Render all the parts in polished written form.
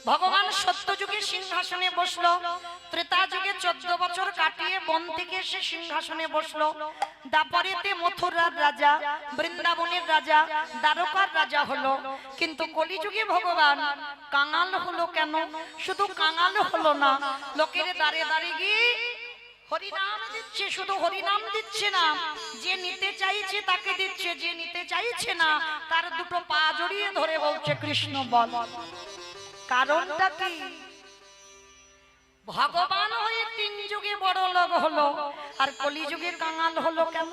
ভগবান সত্য যুগে সিংহাসনে বসলো, ত্রেতা যুগে 14 বছর কাটিয়ে বন থেকে এসে সিংহাসনে বসলো, দাপরেতে মথুরার রাজা, বৃন্দাবনের রাজা, দ্বারকার রাজা হলো। কিন্তু কলিযুগে ভগবান কাঙাল হলো কেন? শুধু কাঙাল হলো না, লোকের দাঁড়ে দাঁড়িয়ে গিয়ে হরিনাম দিচ্ছে। শুধু হরিনাম দিচ্ছে না, যে নিতে চাইছে তাকে দিচ্ছে, যে নিতে চাইছে না তার দুটো পা জড়িয়ে ধরে বলছে কৃষ্ণ বল। কারণটা কি? ভগবান হয়ে 3 যুগে বড় লোক হলো, আর কলিযুগে কাঙাল হলো কেন?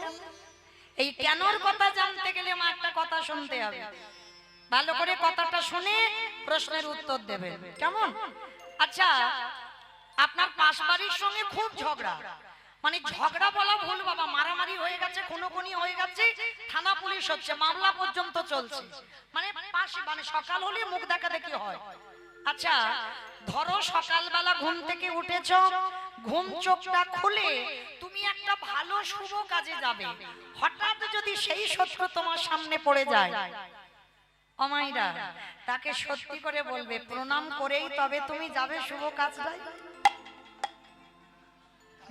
এই কেনর কথা জানতে গেলে মা একটা কথা শুনতে হবে। ভালো করে কথাটা শুনে প্রশ্নের উত্তর দেবেন, কেমন? আচ্ছা, আপনার পাশ বাড়ির সঙ্গে খুব ঝগড়া, মানে ঝগড়া বলা ভুল বাবা, মারামারি হয়ে গেছে, খুনোখুনি হয়ে গেছে, থানা পুলিশ হচ্ছে, মামলা পর্যন্ত চলছে, মানে পাশে, মানে সকাল হলে মুখ দেখা দেখি হয়। আচ্ছা, ধরো সকালবেলা ঘুম থেকে উঠেছ, ঘুম চোখটা খুলে তুমি একটা ভালো শুভ কাজে যাবে, হঠাৎ যদি সেই শত্রু তোমার সামনে পড়ে যায়, অমাইরা তাকে সত্যি করে বলবে প্রণাম করেই তবে তুমি যাবে শুভ কাজটাই।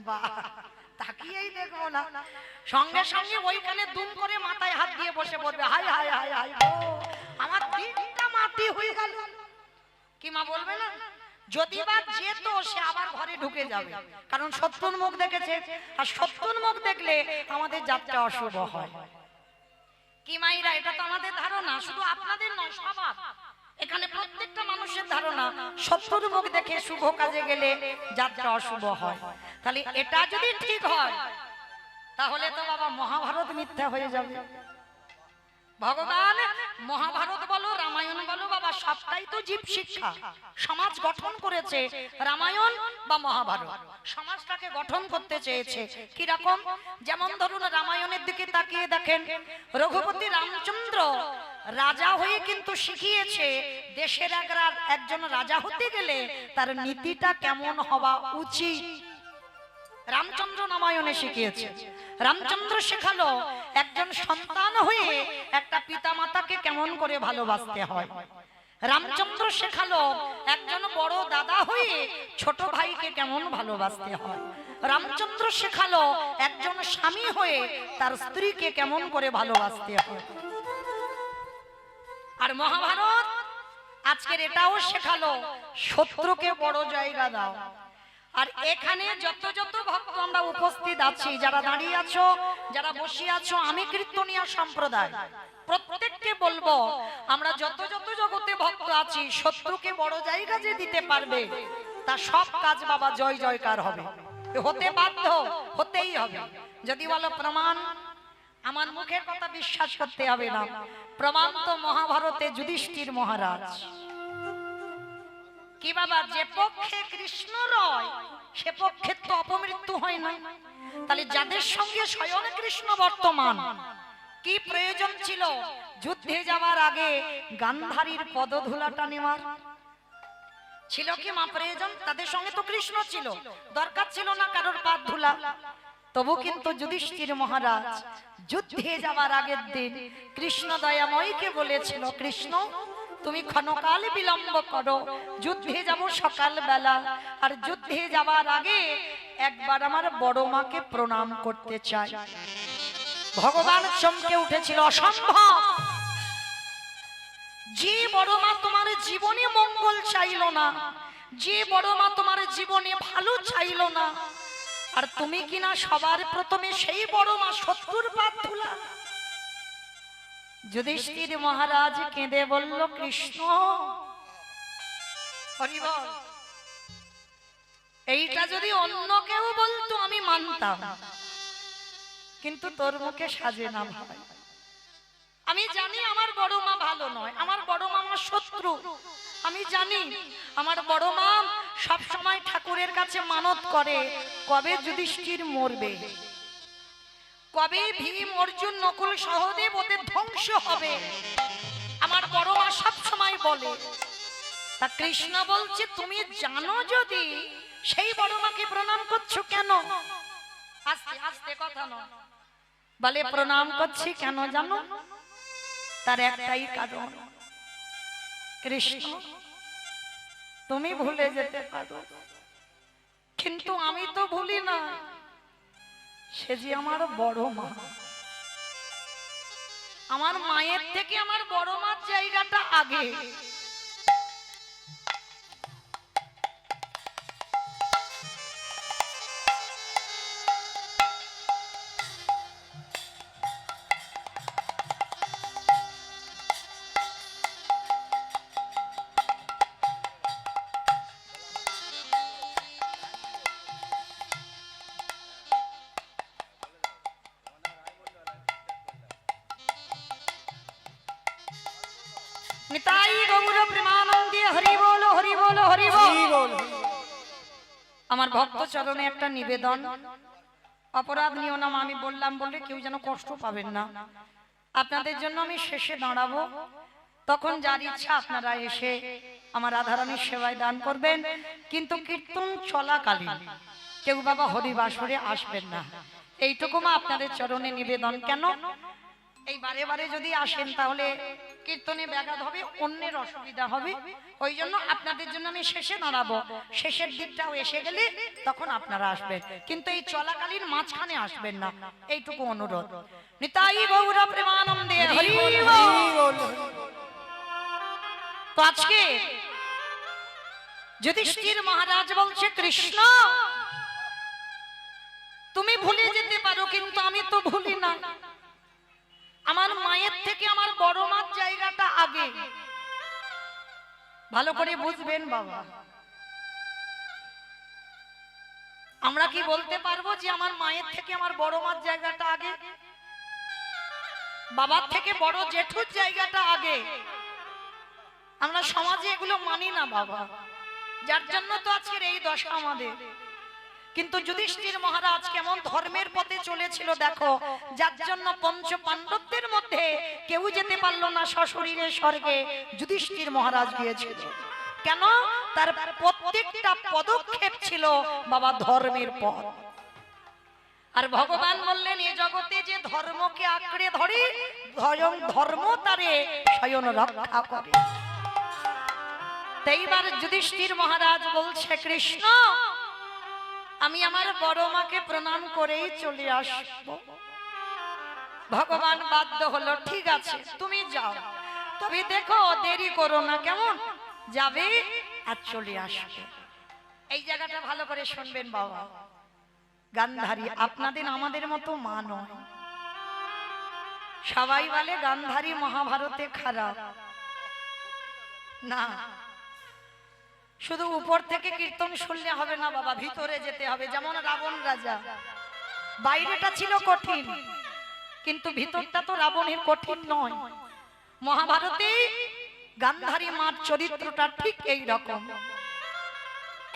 বাহ, তাকিয়েই দেখবো না, সঙ্গে সঙ্গে ওইখানে দুম করে মাথায় হাত দিয়ে বসে পড়বে, হাই হাই হাই হাই, আমার দিনটা মাটি হয়ে গেল। কি মা বলবে না? যদি বা যেত সে আবার ঘরে ঢুকে যাবে, কারণ শত্রুর মুখ দেখেছে, আর শত্রুর মুখ দেখলে আমাদের যাত্রা অশুভ হয়। কি মাইরা, এটা তো আমাদের ধারণা, শুধু আপনাদের নয়, সবার এখানে প্রত্যেকটা মানুষের ধারণা শত্রুর মুখ দেখে শুভ কাজে গেলে যাত্রা অশুভ হয়। তাহলে এটা যদি ঠিক হয় তাহলে তো বাবা মহাভারত মিথ্যা হয়ে যাবে। ভগবান মহাভারত বলো, রামায়ণ বলো বাবা, সবটাই তো জীব শিক্ষা, সমাজ গঠন করেছে। রামায়ণ বা মহাভারত সমাজটাকে গঠন করতে চেয়েছে। কি রকম? যেমন ধরুন রামায়ণের দিকে তাকিয়ে দেখেন, রঘুপতি রামচন্দ্র রাজা হয়ে কিন্তু শিখিয়েছে দেশের একজন রাজা হতে গেলে তার নীতিটা কেমন হওয়া উচিত। রামচন্দ্র রামায়ণে শিখিয়েছে। রামচন্দ্র শেখালো একজন সন্তান হয়ে একটা পিতামাতাকে কেমন করে ভালোবাসতে হয়। রামচন্দ্র শেখালো একজন বড় দাদা হয়ে ছোট ভাইকে কেমন ভালোবাসতে হয়। রামচন্দ্র শেখালো একজন স্বামী হয়ে তার স্ত্রীকে কেমন করে ভালোবাসতে হয়। আর মহাভারত আজকের এটাও শেখালো শত্রুকে বড় জায়গা দাও। আর এখানে যত যত ভক্ত আমরা উপস্থিত আছি, যারা দাঁড়িয়ে আছো, যারা বসে আছো, আমি কীর্তনিয়া সম্প্রদায় প্রত্যেককে বলবো, আমরা যত যত জগতে ভক্ত আছি, শত্রুকে বড় জায়গা যে দিতে পারবে তার সব কাজ বাবা জয় জয়কার হবে, হতে বাধ্য, হতেই হবে। যদি বলো প্রমাণ, আমার মুখের কথা বিশ্বাস করতে হবে না, প্রমাণ তো মহাভারতে যুধিষ্ঠির মহারাজ। কি বাবা, যে পক্ষে কৃষ্ণ রয় সে পক্ষে তো অপমৃত্যু হয় না। তাহলে যাদের সঙ্গে স্বয়ং কৃষ্ণ বর্তমান, কি প্রয়োজন ছিল যুদ্ধে যাওয়ার আগে গান্ধারীর পদধূলাটা নেওয়ার? ছিল কি মা প্রয়োজন? তাদের সঙ্গে তো কৃষ্ণ ছিল, দরকার ছিল না কারোর পা ধুলা। তবু কিন্তু যুধিষ্ঠির মহারাজ যুদ্ধে যাওয়ার আগের দিন কৃষ্ণ দয়াময়কে বলেছিল, কৃষ্ণ তুমি ক্ষণকাল বিলম্ব করো, যুদ্ধে যাব সকাল বেলা, আর যুদ্ধে যাওয়ার আগে একবার আমার বড় মাকে প্রণাম করতে চাই। ভগবান চমকে উঠেছিল, অসম্ভব, যে বড় মা তোমার জীবনে মঙ্গল চাইল না, যে বড় মা তোমার জীবনে ভালো চাইল না, আর তুমি কিনা সবার প্রথমে সেই বড় মা শত্রুর পা ধুলা। যুধিষ্ঠির মহারাজ কেঁদে বলল, কৃষ্ণ হরি বল, এইটা যদি অন্য কেউ বলতো আমি মানতাম, কিন্তু তোর মুখে সাজে না ভাই। আমি জানি আমার বড় মা ভালো নয়, আমার বড় মা আমার শত্রু, আমি জানি আমার বড় মা সব সময় ঠাকুরের কাছে মানত করে কবে যুধিষ্ঠির মরবে, কবে ভীম অর্জুন নকুল সহদেব ওদের ধ্বংস হবে, আমার বড় মা সব সময় বলে। তা কৃষ্ণ বলছে, তুমি জানো যদি সেই বড় মাকে প্রণাম করছো কেন? আস্তে আস্তে কথা নয়, বলে প্রণাম করছি কেন জানো? তার একটাই কারণ, কৃষ্ণ তুমি ভুলে যেতে পারো, কিন্তু আমি তো ভুলি না। সে যে আমার বড় মা, আমার মায়ের থেকে আমার বড় মার জায়গাটা আগে। নিতাই গৌর প্রেমানন্দে হরি বল হরি বল হরি বল। আমার ভক্ত চরণে একটা নিবেদন, অপরাধ নিও না, আমি বললাম বলে কেউ যেন কষ্ট পাবেন না। আপনাদের জন্য আমি শেষে দাঁড়াবো, তখন যার ইচ্ছা আপনারা এসে আমার রাধারানীর সেবায় দান করবেন, কিন্তু কীর্তন চলাকালীন কেউ বাবা হরিবাসরে আসবেন না, এইটুকু মা আপনাদের চরণে নিবেদন। কেন এই বারে বারে যদি আসেন তাহলে কীর্তনে ব্যাঘাত হবে, অন্যের অসুবিধা হবে। ওই জন্য আপনাদের জন্য আমি শেষে দাঁড়াবো, শেষের দিকটাও এসে গেলে তখন আপনারা আসবেন, কিন্তু এই চলাকালীন মাঝখানে আসবেন না, এইটুকু অনুরোধ। নিতাই গৌর প্রেমানন্দে হরি বল। তো আজকে যুধিষ্ঠির মহারাজ বলছে, কৃষ্ণ তুমি ভুলে যেতে পারো, কিন্তু আমি তো ভুলি না। আমার মায়ের থেকে আমার বড় মার জায়গাটা আগে। ভালো করে বুঝবেন বাবা, আমরা কি বলতে পারবো যে আমার মায়ের থেকে আমার বড় মার জায়গাটা আগে, বাবার থেকে বড় জেঠুর জায়গাটা আগে? আমরা সমাজে এগুলো মানি না বাবা, যার জন্য তো আজকের এই দশা আমাদের। কিন্তু যুধিষ্ঠির মহারাজ কেমন ধর্মের পথে চলেছিল দেখো, যার জন্য পঞ্চ পাণ্ডবদের মধ্যে কেউ যেতে পারলো না সশরীরে স্বর্গে, যুধিষ্ঠির মহারাজ গিয়েছিল। কেন? তার প্রত্যেকটা পদক্ষেপ ছিল বাবা ধর্মের পথ। আর ভগবান বললেন, এ জগতে যে ধর্মকে আঁকড়ে ধরে স্বয়ং ধর্ম তারে স্বয়ং রক্ষা করে। এইবার যুধিষ্ঠির মহারাজ বলছে, কৃষ্ণ আমি আমার বড় মাকে প্রণাম করেই চলে আসবো। ভগবান বাধ্য হলো, ঠিক আছে তুমি যাও, তবে দেখো দেরি করো না, কেমন? যাবে আর চলে আসবে। এই জায়গাটা ভালো করে শুনবেন বাবা, গান্ধারী আপনাদের আমাদের মতো মা নয়। সবাই বলে গান্ধারী মহাভারতে খারাপ না, শুধু উপর থেকে কীর্তন শুনলে হবে না বাবা, ভিতরে যেতে হবে। যেমন রাবণ রাজা, বাইরেটা ছিল কঠিন, কিন্তু ভিতরটা তো রাবণের কঠিন নয়। মহাভারতে গান্ধারী মার চরিত্রটা ঠিক এই রকম।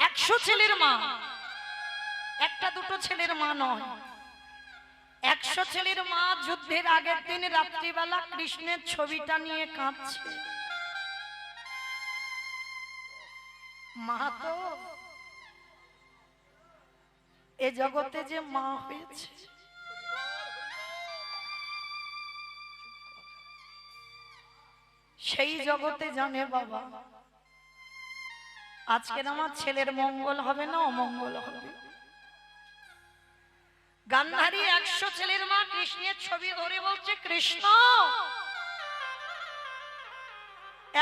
100 ছেলের মা, একটা দুটো ছেলের মা নয়, 100 ছেলের মা। যুদ্ধের আগের দিন রাত্রিবেলা কৃষ্ণের ছবিটা নিয়ে কাঁদছে। মা তো এ জগতে যে মা হয়েছে, সেই জগতে জানে বাবা আজকের আমার ছেলের মঙ্গল হবে না অমঙ্গল হবে। গান্ধারী 100 ছেলের মা কৃষ্ণের ছবি ধরে বলছে, কৃষ্ণ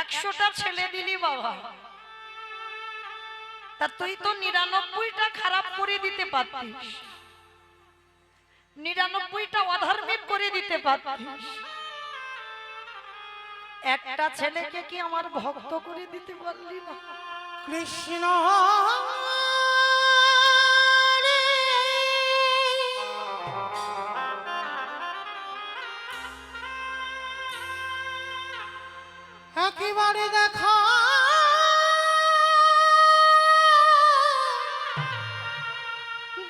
100টা ছেলে দিলি বাবা, তা তুই তো 99টা খারাপ করে দিতে পারতিস, 99টা অধার্মিক করে দিতে পারতিস, একটা ছেলেকে কি আমার ভক্ত করে দিতে পারলি না? কৃষ্ণ একেবারে দেখা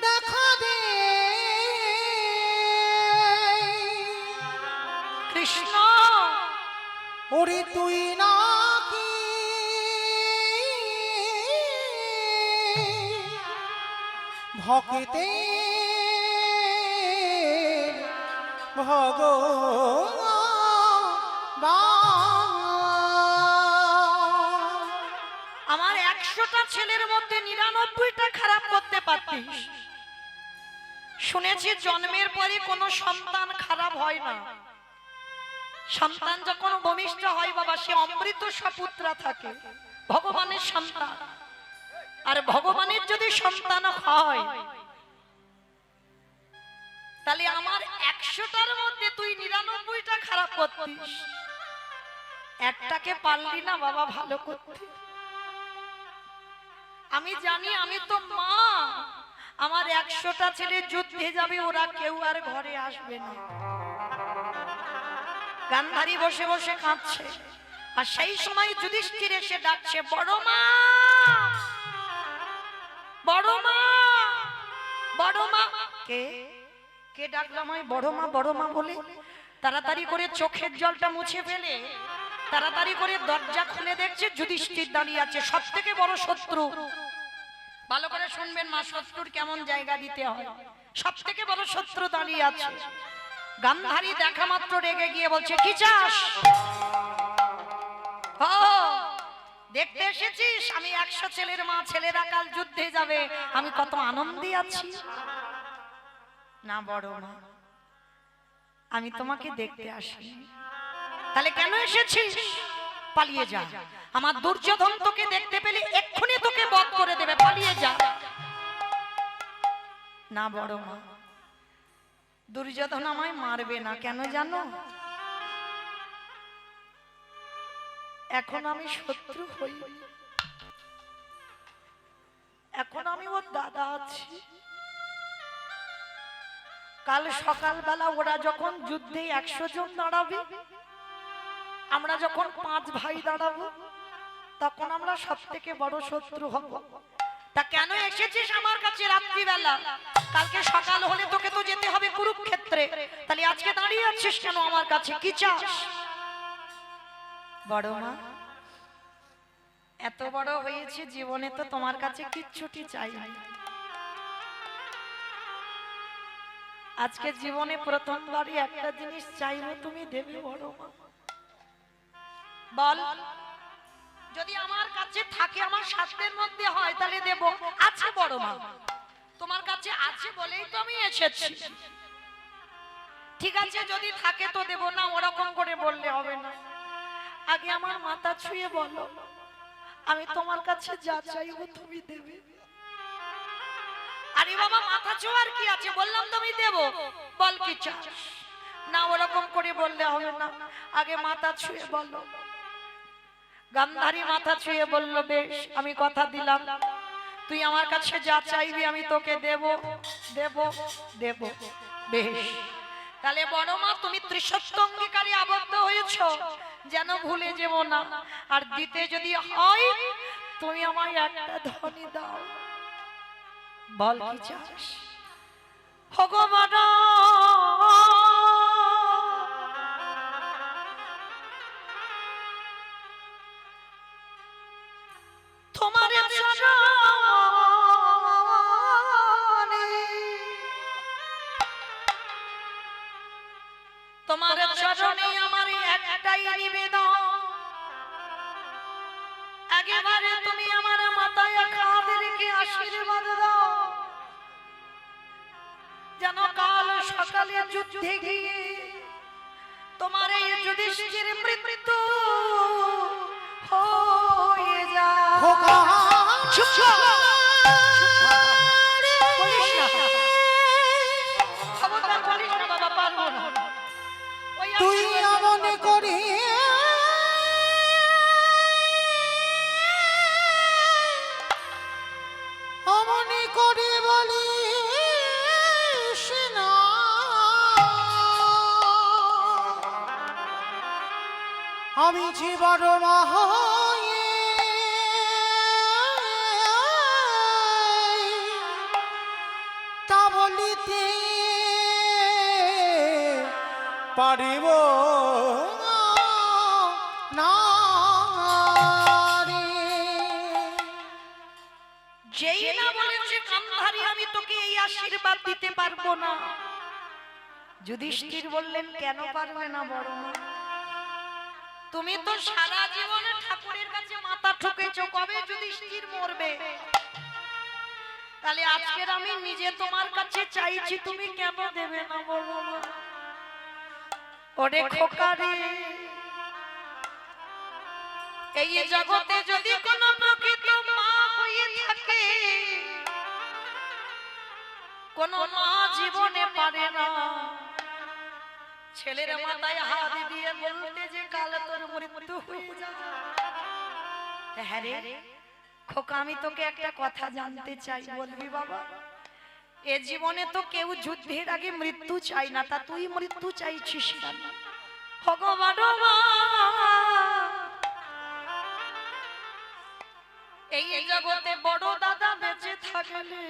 দেখা দে কৃষ্ণ, ওরে তুই নাকি ভক্তে ভগবান। আমার 100 100টা ছেলের মধ্যে 99টা খারাপ করতে পারতিস। শুনেছি জন্মের পরে কোনো সন্তান খারাপ হয় না। সন্তান যখন ভূমিষ্ঠ হয় বাবা, সে অমৃত সপুত্রা থাকে, ভগবানের সন্তান। আর ভগবানের যদি সন্তান হয়, তাহলে আমার 100টার মধ্যে তুই 99টা খারাপ করতিস, একটাকে পারলি না বাবা ভালো করতে। আমি জানি, আমি তো মা, আমার 100টা ছেলে যুদ্ধে যাবে, ওরা কেউ আর ঘরে আসবে না। গান্ধারী বসে বসে কাঁদছে, আর সেই সময় যুধিষ্ঠির এসে ডাকছে, বড় মা, বড় মা, বড় মা। কে কে ডাকলাম আমি বড় মা, বড় মা বলে? তাড়াতাড়ি করে চোখের জলটা মুছে ফেলে তাড়াতাড়ি করে দরজা খুলে দেখছে যুধিষ্ঠির দাঁড়িয়ে আছে, সব থেকে বড় শত্রু। ভালো করে শুনবেন মা, শত্রুর কেমন জায়গা দিতে হয়। সব থেকে বড় শত্রু দাঁড়িয়ে আছে। গান্ধারী দেখা মাত্র রেগে গিয়ে বলছে, কি চাস? ও দেখতে এসেছিস? আমি 100 ছেলের মা, ছেলেরা কাল যুদ্ধে যাবে, আমি কত আনন্দে আছি। না বড় মা, আমি তোমাকে দেখতে আসি। তাহলে কেন এসেছিস? পালিয়ে যা, আমার দুর্যোধন তোকে দেখতে পেলে এক্ষুনি তোকে বধ করে দেবে, পালিয়ে যা। না বড় মা, দুর্যোধন আমায় মারবে না, কেন জানো? এখন আমি শত্রু হই, এখন আমি ওর দাদা আছি। কাল সকালবেলা ওরা যখন যুদ্ধে 100 জন দাঁড়াবে, আমরা যখন 5 ভাই দাঁড়াবো, তখন আমরা সব থেকে বড় শত্রু হব। তা কেন এসেছিস আমার কাছে রাত্রিবেলা? কালকে সকাল হলে তোকে তো যেতে হবে কুরুক্ষেত্রে, তাহলে আজকে দাঁড়িয়ে আছিস কেন আমার কাছে? কি চাস? বড় মা, এত বড় হয়েছে জীবনে তো তোমার কাছে কিচ্ছুটি চাই না। আজকে জীবনে প্রথমবারই একটা জিনিস চাইবো, তুমি দেবে বড় মা। বল, যদি আমার কাছে থাকে, আমার সাধ্যের মধ্যে হয়, তাহলে দেব। আছে বড় মা, তোমার কাছে আছে বলেই তো আমি এসেছি। ঠিক আছে, যদি থাকে তো দেব, না ওরকম করে বললে হবে না। আগে আমার মাথা ছুঁয়ে বলো, আমি তোমার কাছে যা চাইবো তুমি দেবে। আরে বাবা, মাথা ছোঁয়ার কি আছে? বললাম তুমি দেব, বল কি চাস? না ওরকম করে বললে হবে না, আগে মাথা ছুঁয়ে বলো। গান্ধারী মাথা ছুঁয়ে বলল, বেশ, আমি কথা দিলাম, তুই আমার কাছে যা চাইবি আমি তোকে দেব, দেব, দেব। বেশ, তাহলে বড় মা, তুমি ত্রিসত্য অঙ্গীকারে আবদ্ধ হয়েছো, যেন ভুলে যাব না। আর দিতে যদি হয়, তুমি আমায় একটা ধনী দাও। বল কি চাস? ভগবান, তোমার তোমার চরণে আমার একটাই নিবেদন, একেবারে তুমি আমার মাথায় খাদেরকে আশীর্বাদ দাও, যেন কাল সকালে যুদ্ধে গিয়ে তোমার এই যুধিষ্ঠির মৃত্যু হয়ে যায়। তুই এমন করি অমনি করে বলিস না, আমি যে বড় মা হয়ে তা বলিতে পারিব না রে। যেই না বলেছে গান্ধারী, আমি তোকে এই আশীর্বাদ দিতে পারবো না। যুধিষ্ঠির বললেন, কেন পারবে না বড় মা? তুমি তো সারা জীবনে ঠাকুরের কাছে মাথা ঠুকেছো, কবে যুধিষ্ঠির মরবে? তাহলে আজকের আমি নিজে তোমার কাছে চাইছি, তুমি কেন দেবে না বলো না? ওরে খোকারে, এই জগতে যদি কোনো প্রকৃত মা হয়ে থাকে, কোন মা জীবনে পারে না ছেলের মাথায় হাত দিয়ে বলতে যে কাল তোর মৃত্যু হয়ে যাবে। হ্যাঁ রে খোকা, আমি তোকে একটা কথা জানতে চাই, বলবি বাবা? এ জীবনে তো কেউ যুদ্ধের আগে মৃত্যু চাই না, তা তুই মৃত্যু চাইছিস কেন? ভগবান এই জগতে বড় দাদা বেঁচে থাকলে,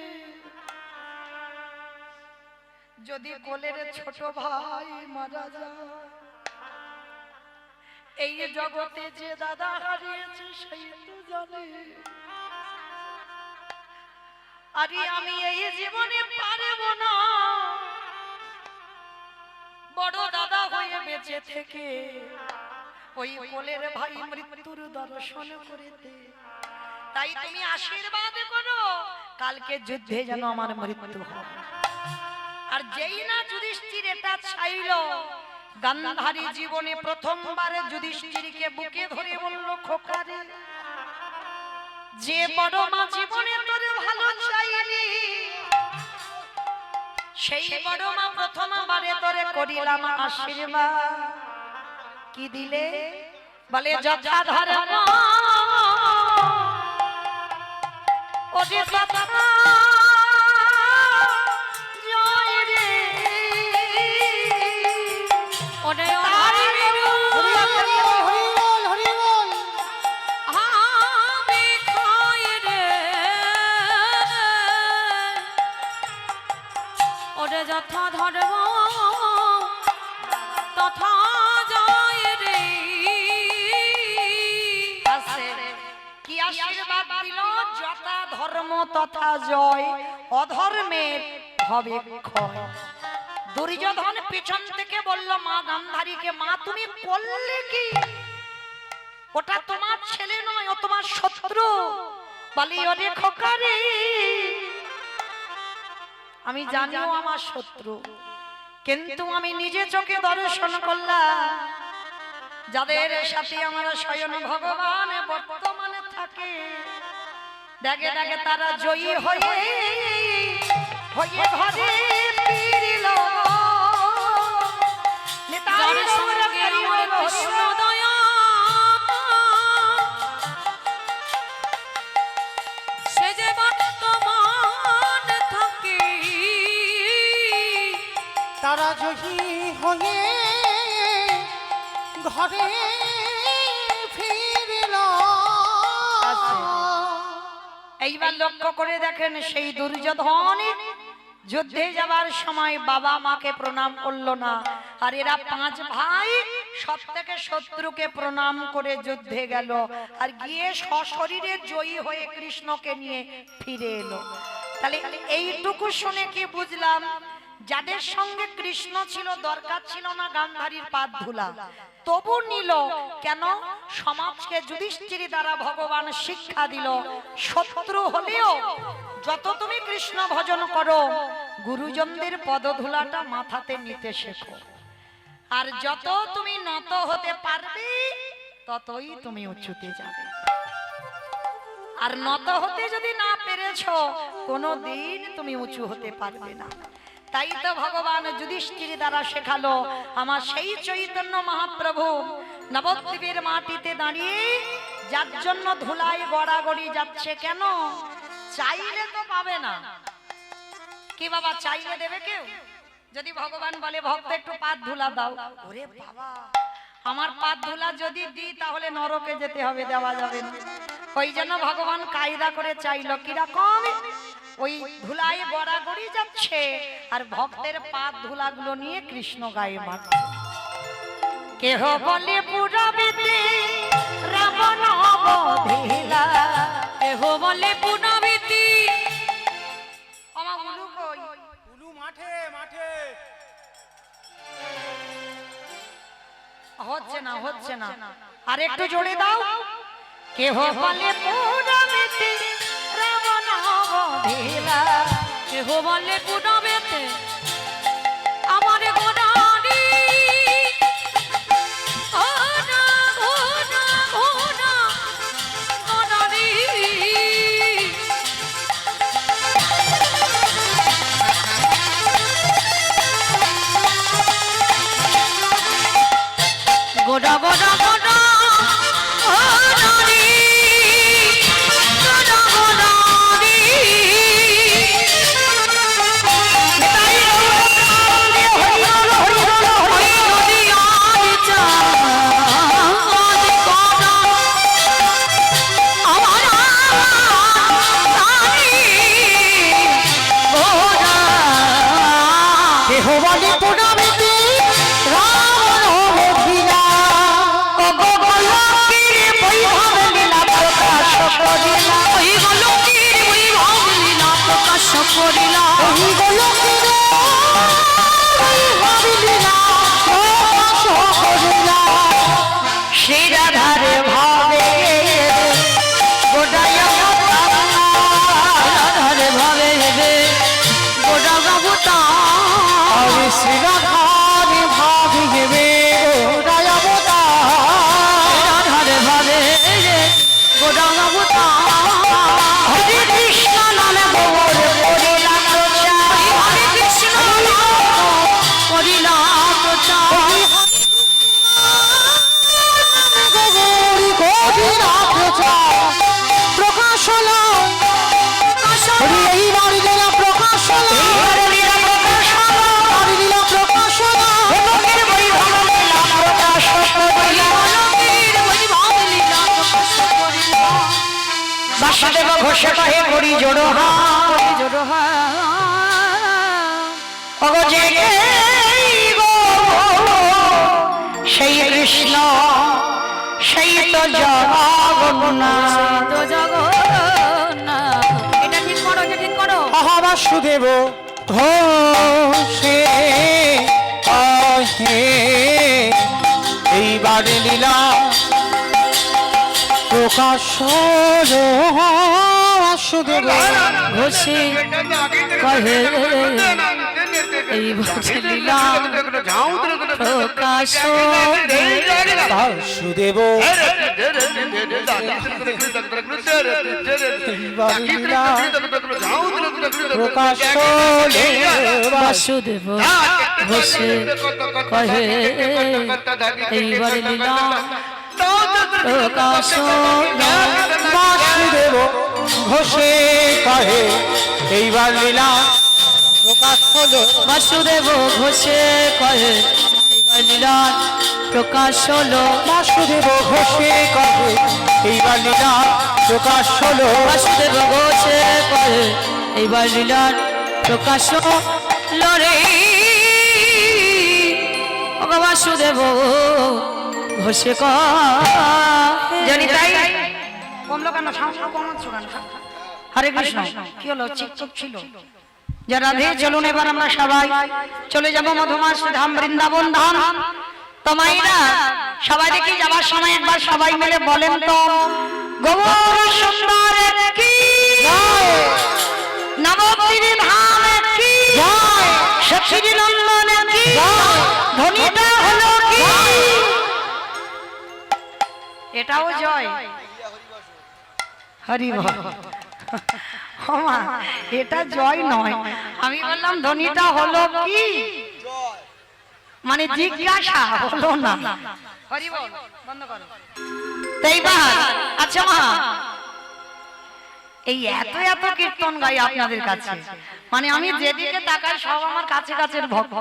যদি কোলের ছোট ভাই মারা যায়, এই জগতে যে দাদা হারিয়েছে সেই তো জানে। আরে আমি এই জীবনে পারবো না বড় দাদা হয়ে বেঁচে থেকে ওই কোলের ভাই মৃত্যুর দর্শন করে দে। তাই তুমি আশীর্বাদ করো কালকে যুদ্ধে যেন আমার মৃত্যু হয়। আর যেই না যুধিষ্ঠির এটা চাইল, গান্ধারী জীবনে প্রথমবার যুধিষ্ঠিরকে বুকে ধরে বলল, খোকারে, যে বড় মা জীবনে তোর ভালো চাইলি, সেই বড় মা প্রথমবারে তোরে করিলাম আশীর্বাদ। কি দিলে? বলে যথা ধর্ম ওরে বাবা জয় রে, ওরে তারি বিরু আমি খাই রে, ওরে যথা ধর্ম তথা জয় রে। কি আশীর্বাদ দিল? যথা ধর্ম তথা জয়, অধর্মের হবে ক্ষয়। দুর্যোধন পিছন থেকে বলল মা গান্ধারীকে, মা তুমি করলে কি? ওটা তোমার ছেলে নয়, ও তোমার শত্রু। বলি ওরে খোকারে, আমি জানিও আমার শত্রু, কিন্তু আমি নিজে চোখে দর্শন করলাম যাদের সাথে আমার স্বয়ং ভগবান বর্তমানে থাকে, দেখে দেখে তারা জয়ী হয়ে হয়ে ঘরে ফিরিল। সে যে বর্তমান থাকে, তারা জয়ী হয়ে ঘরে ফিরল। এইবার লক্ষ্য করে দেখেন, সেই দুর্যোধন যুদ্ধে যাবার সময় বাবা মাকে প্রণাম করলো না, আর এরা পাঁচ ভাই সব থেকে শত্রুকে প্রণাম করে যুদ্ধে গেল, আর গিয়ে সশরীরে জয়ী হয়ে কৃষ্ণকে নিয়ে ফিরে এলো। তাহলে এইটুকু শুনে কি বুঝলাম? যাদের সঙ্গে কৃষ্ণ ছিল, দরকার ছিল না গান্ধারীর পাদ ধুলা, তবু নিল কেন? সমাজকে যুধিষ্ঠির দ্বারা ভগবান শিক্ষা দিল, শত্রু হলেও যত তুমি কৃষ্ণ ভজন করো, গুরুজনদের পদধুলাটা মাথাতে নিতে শেখো। আর যত তুমি নত হতে পারবে, ততই তুমি উঁচুতে যাবে। আর নত হতে যদি না পেরেছো, কোনোদিন তুমি উঁচু হতে পারবে না। তাই তো ভগবান যুধিষ্ঠির দ্বারা শেখালো, আমার সেই চৈতন্য মহাপ্রভু নবদ্বীপের মাটিতে দাঁড়িয়ে যার জন্য ধুলায় গড়াগড়ি যাচ্ছে, কেন? চাইলে তো পাবে না। কি বাবা, চাইলে দেবে কেউ? যদি ভগবান বলে ভক্ত একটু পাদ ধুলা দাও, ওরে বাবা, আমার পাদ ধুলা যদি দিই তাহলে নরকে যেতে হবে, দেওয়া যাবে না। ওই জন্য ভগবান কায়দা করে চাইলো, কিরকম? ওই ধুলায় গড়াগড়ি যাচ্ছে আর ভক্তের পাদ ধুলাগুলো নিয়ে কৃষ্ণ গায়ে মারছে। কেহ বলে পুরাবিতে রাবণ অবধিলা, কেহ বলে পুরাবিতে আমার উলু কই? উলু মাঠে মাঠে। হচ্ছে না, হচ্ছে না। আর একটু জোরে দাও। কেহ বলে পুরবেতে রাবণ বধিলা, কেহ বলে পুনবেতে আমার গোনারি ঘোনা ঘোনা ঘোনা গোনারি। গোনা গোনা গোনা গোনারি গোনা গোনারি। কেহ বলে পুনবেতে রাবণ বধিলা, শ্রীরাধারে ভাবে গোটায় রাধারে ভাবে হেবে গোটা গাবুতা আমি শ্রীরাধারে ভাবি হেবে গোটায় অবতার। রাধারে ভাবে গোটা গাবুতা। হরে কৃষ্ণ নামে গৌর করিলা প্রচার, হরে কৃষ্ণ করিলা প্রচার। গৌরী গভীরা প্রচার প্রকাশ হলো, হরি এইবার লীলা প্রকাশ হলো, হরি লীলা প্রকাশ হলো। বাসুদেব ঘোষ কহে করি জোড়ো অগজে গো সেই কৃষ্ণ সেই তো জগন্নাথ। তো জগন্নাথ। এটা ঠিক করো, এটা ঠিক করো। আহা বাসুদেব ঘোষে আহে এইবার লীলা প্রকাশ হলো। বাসুদেব ঘোষে কহে এই লীলা প্রকাশ বাসুদেব প্রকাশ হলো। বাসুদেব ঘোষে কহে এইবার লীলা প্রকাশ বাসুদেব ঘোষে কহে এইবার লীলা প্রকাশ হলো। বাসুদেব ঘোষে কহে এইবার লীলা প্রকাশ হলো। বাসুদেব ঘোষে কহে এইবার লীলা প্রকাশ হলো। বাসুদেব ঘোষে কহে এইবার লীলার প্রকাশ হলো রে। ওগো বাসুদেব ঘোষে কহে। জানি তাই কমলো কেন? কমাচ্ছ কেন? হরে কৃষ্ণ। কি হলো? চিকচিক ছিল। যা রাধে চলুন এবার আমরা সবাই চলে যাব মধুমাস ধাম বৃন্দাবন ধাম। তো মাইরা সবাই দেখি যাবার সময় একবার সবাই মিলে বলেন তো গৌর সুন্দর কি নবদ্বীপ ধাম কি সখী নন্দন কি ধ্বনিটা হলো কি? এটাও জয় হরি বল। ওমা, এটা জয় নয়, আমি বললাম ধ্বনিটা হলো কি, মানে জিজ্ঞাসা হলো না। হরি বল বন্ধ করো। তাইবার আচ্ছা মা, এই এত এত কীর্তন গাই আপনাদের কাছে, মানে আমি যেদিকে তাকাই সব আমার কাছে কাছের ভক্ত,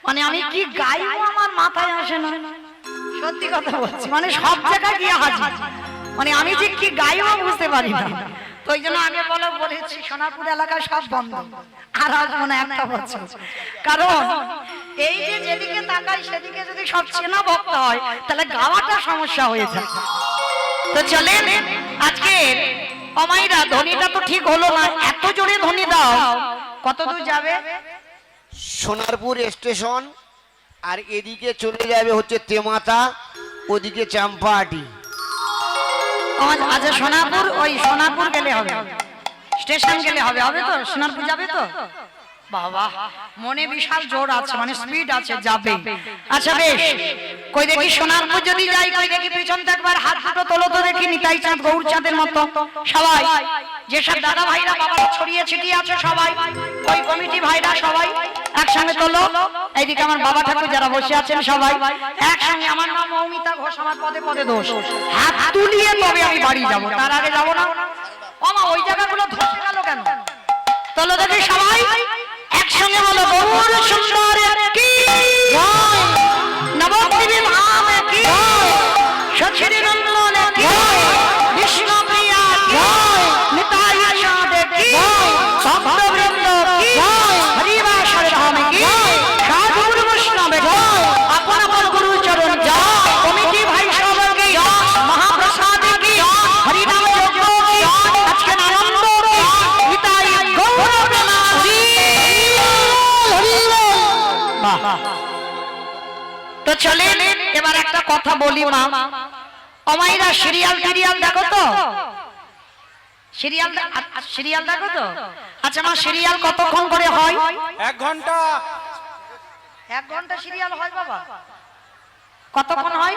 মানে আমি কি গাইবো আমার মাথায় আসে না, সত্যি কথা বলছি, মানে সব জায়গায় গিয়ে হাজির, মানে আমি যে কি গাইবো বুঝতে পারি না। তো ওই জন্য আগে বলেছি সোনারপুর এলাকায় সব বন্ধ, আর আসবো না একটা বছর, কারণ এই যে যেদিকে তাকাই সেদিকে যদি সব চেনা ভক্ত হয় তাহলে গাওয়াটা সমস্যা হয়ে যায়। তো চলেন আজকে অমাইরা ধ্বনিটা তো ঠিক হলো না, এত জোরে ধ্বনি দাও, কত দূর যাবে? সোনারপুর স্টেশন, আর এদিকে চলে যাবে হচ্ছে তেমাতা, ওদিকে চাম্পাহাটি। আচ্ছা সোনাপুর, ওই সোনাপুর গেলে হবে, স্টেশন গেলে হবে, হবে তো? সোনারপুর যাবে তো? বাবা মনে বিশাল জোর আছে, মানে স্পিড আছে, যাবে। আচ্ছা বেশ, কই দেখি সোনারপুর যদি যাই, কই দেখি পিছন থেকে একবার হাত দুটো তোলো তো দেখি, নিতাই চাঁদ গৌর চাঁদের মতো সবাই, যেসব দাদা ভাইরা বাবা ছড়িয়ে ছিটিয়ে আছে সবাই, ওই কমিটি ভাইরা সবাই একসঙ্গে তোলো। এইদিকে আমার বাবা ঠাকুর যারা বসে আছেন সবাই একসঙ্গে। আমার নাম মৌমিতা ঘোষ, আমার পদে পদে দোষ। হাত তুলিয়ে তবে আমি বাড়ি যাব, তার আগে যাব না। ওমা ওই জায়গাগুলো ধসে গেল কেন? তোলো দেখি সবাই একসঙ্গে বলো, গৌর সুন্দর কি জয়, নবদ্বীপে ধাম কি জয়, সচির নন্দন কি জয়, বিষ্ণু প্রিয়া কি জয়, নিতাই চাঁদ কি জয়, ভক্তবৃন্দ কি জয়, হরিবাসর ধাম কি জয়, সাধুর বৈষ্ণব কি জয়, আপন আপন গুরু চরণ জয়, কমিটি ভাই সবাইকে জয়, মহাপ্রসাদ কি জয়, হরিনাম যজ্ঞ কি জয়, আজকে আনন্দ কি জয়, নিতাই গৌর প্রণাম। তো চলে এবার একটা কথা বলি মা, অমাইরা সিরিয়াল টিরিয়াল দেখো তো? সিরিয়াল সিরিয়াল দেখো তো? আচ্ছা মা, সিরিয়াল কতক্ষণ করে হয়? 1 ঘন্টা। 1 ঘন্টা সিরিয়াল হয় বাবা? কতক্ষণ হয়?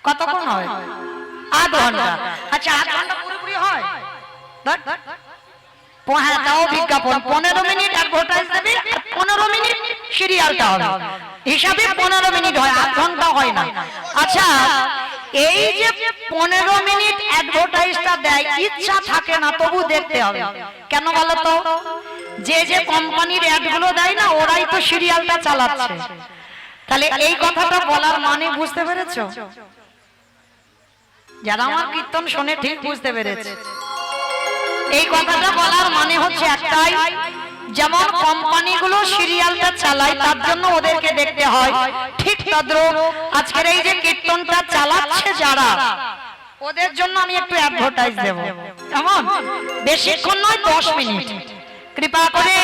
কতক্ষণ হয়? 8 ঘন্টা। আচ্ছা 8 ঘন্টা পুরোপুরি হয়? হ্যাঁ, তাও বিজ্ঞাপন 15 মিনিট অ্যাডভার্টাইজ দেবে, 15 মিনিট সিরিয়ালটা হবে, হিসাবে 15 মিনিট হয়, 8 ঘন্টা হয় না। আচ্ছা এই যে 15 মিনিট অ্যাডভার্টাইজটা দেয়, ইচ্ছা থাকে না তবু দেখতে হবে। কেন বলো তো? যে যে কোম্পানির অ্যাডগুলো দেয় না, ওরাই তো সিরিয়ালটা চালাচ্ছে। তাহলে এই কথাটা বলার মানে বুঝতে পেরেছো? যারা আমার কীর্তন শুনে ঠিক বুঝতে পেরেছে। এই কথাটা বলার মানে হচ্ছে একটাই, যেমন কোম্পানিগুলো সিরিয়ালটা চালায় তার জন্য ওদেরকে দেখতে হয়, ঠিক তদ্রুপ আজকের এই যে কীর্তনটা চালাচ্ছে যারা, ওদের জন্য আমি একটু অ্যাডভার্টাইজ দেব। কেমন? বেশিক্ষণ নয়, 10 মিনিট। কৃপা করে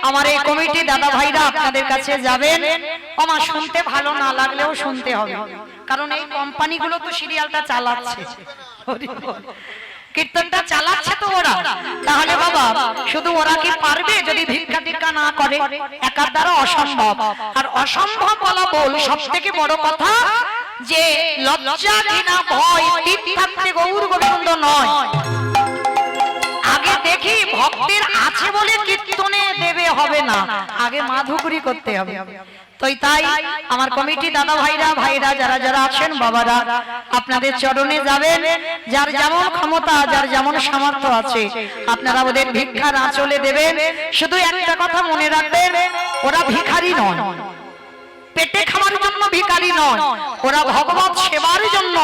আমার এই কমিটি দাদা ভাইরা আপনাদের কাছে যাবেন। আমার শুনতে ভালো না লাগলেও শুনতে হবে, কারণ এই কোম্পানিগুলো তো সিরিয়ালটা চালাচ্ছে, কীর্তনটা চালাচ্ছে তো ওরা। তাহলে বাবা শুধু ওরা কি পারবে যদি ভিক্ষা টিক্ষা না করে? একার দ্বারা অসম্ভব। আর অসম্ভব বলা বল, সব থেকে বড় কথা যে লজ্জা ঘৃণা ভয় তিন থাকতে গৌর গোবিন্দ নয়। আগে দেখি ভক্তের আছে বলে কীর্তনে দেবে হবে না, আগে মাধুকরি করতে হবে। তাই আমার কমিটি দাদা ভাইরা ভাইরা যারা যারা আছেন বাবারা, আপনাদের চরণে যাবেন, যার যেমন ক্ষমতা যার যেমন সামর্থ্য আছে আপনারা ওদের ভিক্ষার আঁচলে দেবেন। শুধু একটা কথা মনে রাখবেন, ওরা ভিখারি নয়, পেটে খাওয়ার জন্য ভিখারি নয়, ওরা ভগবত সেবার জন্য,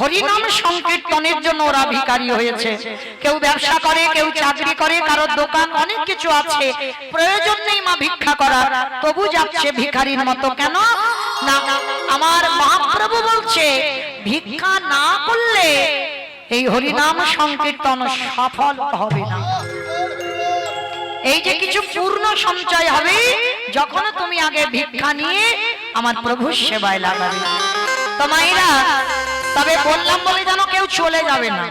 হরিনাম সংকীর্তনের জন্য ওরা ভিখারি হয়েছে। কেউ ব্যবসা করে, কেউ চাকরি করে, কারোর দোকান, অনেক কিছু আছে, প্রয়োজন নেই মা ভিক্ষা করার, তবু যাচ্ছে ভিখারির মতো। কেন না? আমার মহাপ্রভু বলছে ভিক্ষা না করলে এই হরিনাম সংকীর্তন সফল হবে না। এই যে কিছু পূর্ণ সঞ্চয় হবে যখন তুমি আগে ভিক্ষা নিয়ে আমার প্রভুর সেবায় লাগাবে। তো মায়েরা, তবে বললাম বলে যেন কেউ চলে যাবে না,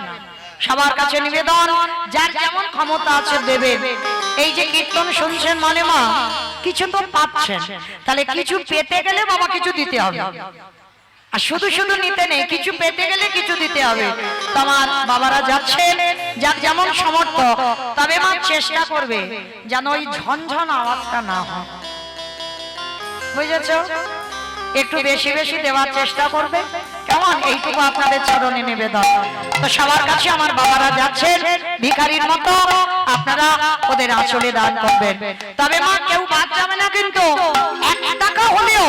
সবার কাছে নিবেদন, যার যেমন ক্ষমতা আছে দেবে। এই যে কীর্তন শুনছেন মানে মা কিছু তো পাচ্ছেন, তাহলে কিছু পেতে গেলে বাবা কিছু দিতে হবে। আর শুধু শুধু নিতে নেই, কিছু পেতে গেলে কিছু দিতে হবে। তোমার বাবারা যাচ্ছেন যার যেমন সামর্থ্য, তবে মা চেষ্টা করবে যেন ওই ঝনঝন আওয়াজটা না হয়, বুঝেছো? একটু বেশি বেশি দেওয়ার চেষ্টা করবে, কেমন? এইটুকু আপনাদের চরণে নিবেদন। তো সবার কাছে আমার বাবারা যাচ্ছেন ভিখারির মতো, আপনারা ওদের আঁচলে দান করবেন। তবে মা কেউ বাদ যাবে না, কিন্তু 1 টাকা হলেও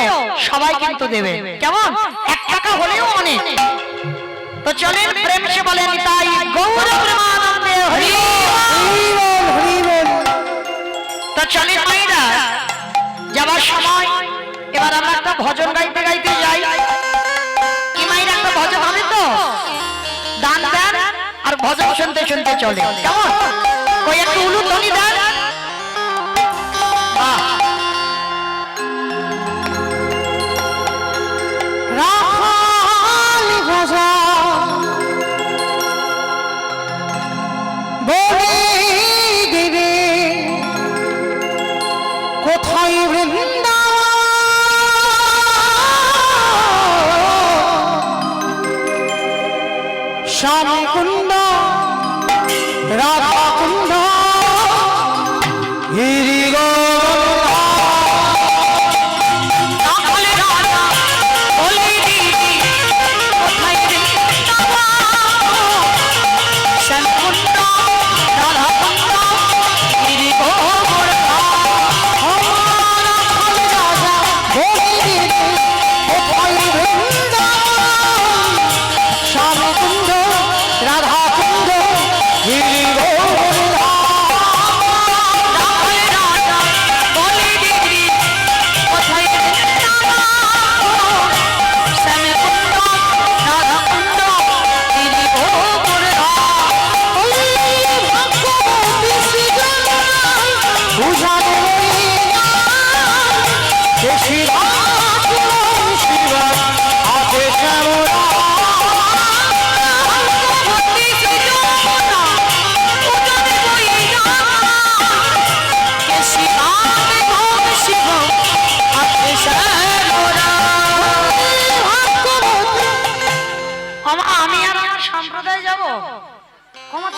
সবাই কিন্তু দেবে, কেমন? 1 টাকা হলেও অনেক। তো চলেন প্রেম সে বলেন তাই গৌর প্রেমানন্দে হরি বল। তো চলেন মায়েরা, যাবার সময় এবার আমরা একটা ভজন গাইতে গাইতে যাই। কি মায়ের একটা ভজন হবে তো? দান দেন আর ভজন শুনতে শুনতে চলে, কেমন? কই একটু উলু ধ্বনি দেন। বলে দেবে কোথায় বৃন্দাবন শ্যাম কুণ্ড রাধা কুণ্ড গিরি তাহলে রাধা বলে দিবি কোথায় বৃন্দাবন শ্যামকুণ্ড রাধাকুণ্ড গিরি গোবর্ধন শ্যাম কুণ্ড রাধা কুণ্ড গিরি তাহলে রাধা বলে দিবি কোথায় বৃন্দাবন শ্যামকুণ্ড রাধাকুণ্ড গিরি গোবর্ধন ভক্তি সৃজনা উদরে বইরা কে শিবাবে ভব শিব হাতে সরোরা আমি আর আমার সম্প্রদায় যাব ক্ষমা